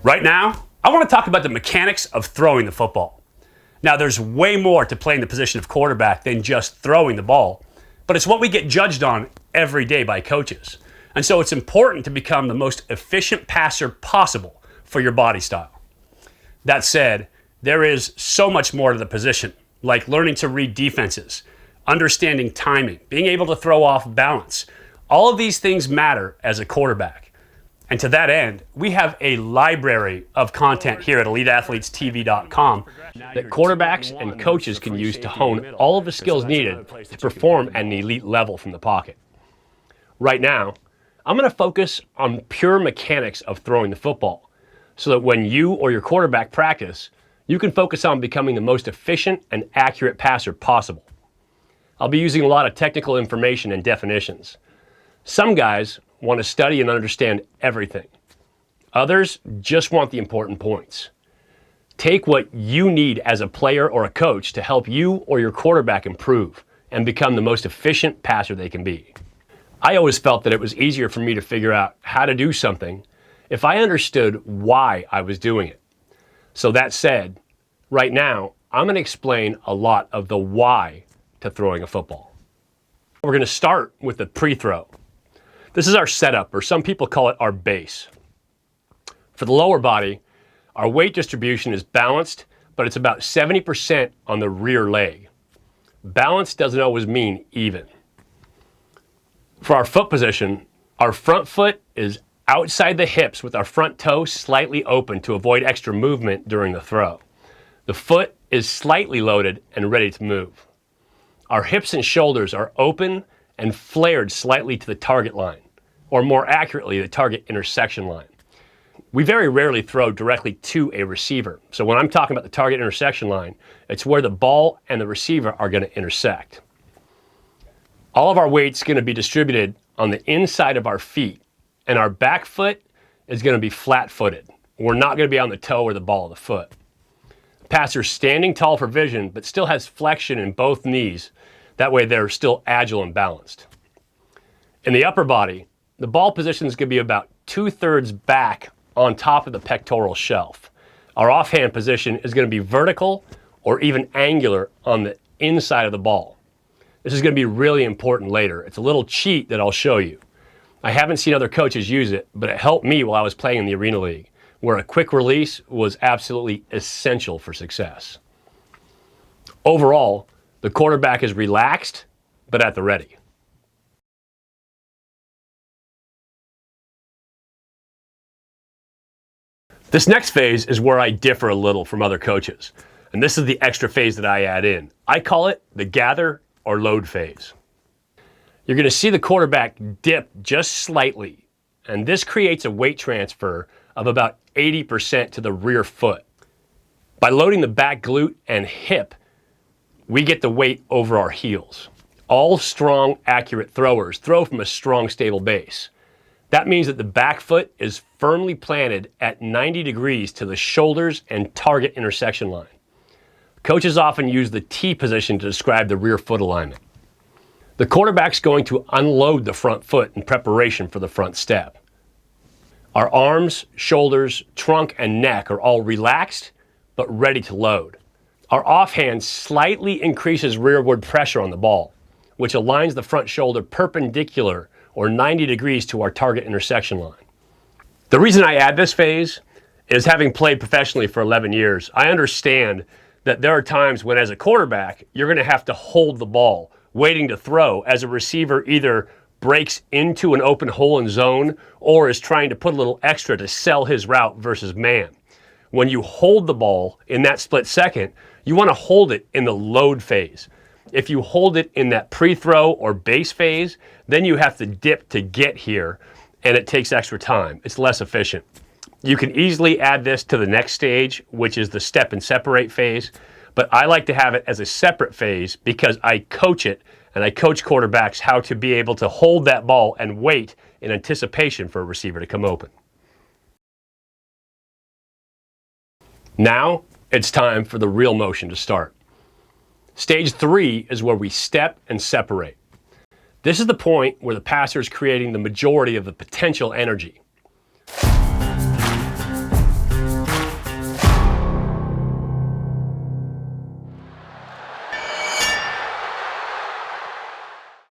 Right now, I want to talk about the mechanics of throwing the football. Now, there's way more to playing the position of quarterback than just throwing the ball, but it's what we get judged on every day by coaches. And so it's important to become the most efficient passer possible for your body style. That said, there is so much more to the position, like learning to read defenses, understanding timing, being able to throw off balance. All of these things matter as a quarterback. And to that end, we have a library of content here at EliteAthletesTV.com that quarterbacks and coaches can use to hone all of the skills needed to perform at an elite level from the pocket. Right now, I'm going to focus on pure mechanics of throwing the football so that when you or your quarterback practice, you can focus on becoming the most efficient and accurate passer possible. I'll be using a lot of technical information and definitions. Some guys want to study and understand everything. Others just want the important points. Take what you need as a player or a coach to help you or your quarterback improve and become the most efficient passer they can be. I always felt that it was easier for me to figure out how to do something if I understood why I was doing it. So that said, right now, I'm going to explain a lot of the why to throwing a football. We're going to start with the pre-throw. This is our setup, or some people call it our base. For the lower body, our weight distribution is balanced, but it's about 70% on the rear leg. Balance doesn't always mean even. For our foot position, our front foot is outside the hips with our front toe slightly open to avoid extra movement during the throw. The foot is slightly loaded and ready to move. Our hips and shoulders are open and flared slightly to the target line, or more accurately, the target intersection line. We very rarely throw directly to a receiver. So when I'm talking about the target intersection line, it's where the ball and the receiver are going to intersect. All of our weight's going to be distributed on the inside of our feet, and our back foot is going to be flat-footed. We're not going to be on the toe or the ball of the foot. The passer's standing tall for vision, but still has flexion in both knees. That way they're still agile and balanced. In the upper body, the ball position is going to be about 2/3 back on top of the pectoral shelf. Our offhand position is going to be vertical or even angular on the inside of the ball. This is going to be really important later. It's a little cheat that I'll show you. I haven't seen other coaches use it, but it helped me while I was playing in the Arena League, where a quick release was absolutely essential for success. Overall, the quarterback is relaxed, but at the ready. This next phase is where I differ a little from other coaches, and this is the extra phase that I add in. I call it the gather or load phase. You're going to see the quarterback dip just slightly, and this creates a weight transfer of about 80% to the rear foot. By loading the back glute and hip, we get the weight over our heels. All strong, accurate throwers throw from a strong, stable base. That means that the back foot is firmly planted at 90 degrees to the shoulders and target intersection line. Coaches often use the T position to describe the rear foot alignment. The quarterback's going to unload the front foot in preparation for the front step. Our arms, shoulders, trunk, and neck are all relaxed but ready to load. Our offhand slightly increases rearward pressure on the ball, which aligns the front shoulder perpendicular or 90 degrees to our target intersection line. The reason I add this phase is, having played professionally for 11 years, I understand that there are times when, as a quarterback, you're going to have to hold the ball, waiting to throw, as a receiver either breaks into an open hole in zone or is trying to put a little extra to sell his route versus man. When you hold the ball in that split second, you want to hold it in the load phase. If you hold it in that pre-throw or base phase, then you have to dip to get here, and it takes extra time. It's less efficient. You can easily add this to the next stage, which is the step and separate phase, but I like to have it as a separate phase because I coach it, and I coach quarterbacks how to be able to hold that ball and wait in anticipation for a receiver to come open. Now, it's time for the real motion to start. Stage 3 is where we step and separate. This is the point where the passer is creating the majority of the potential energy.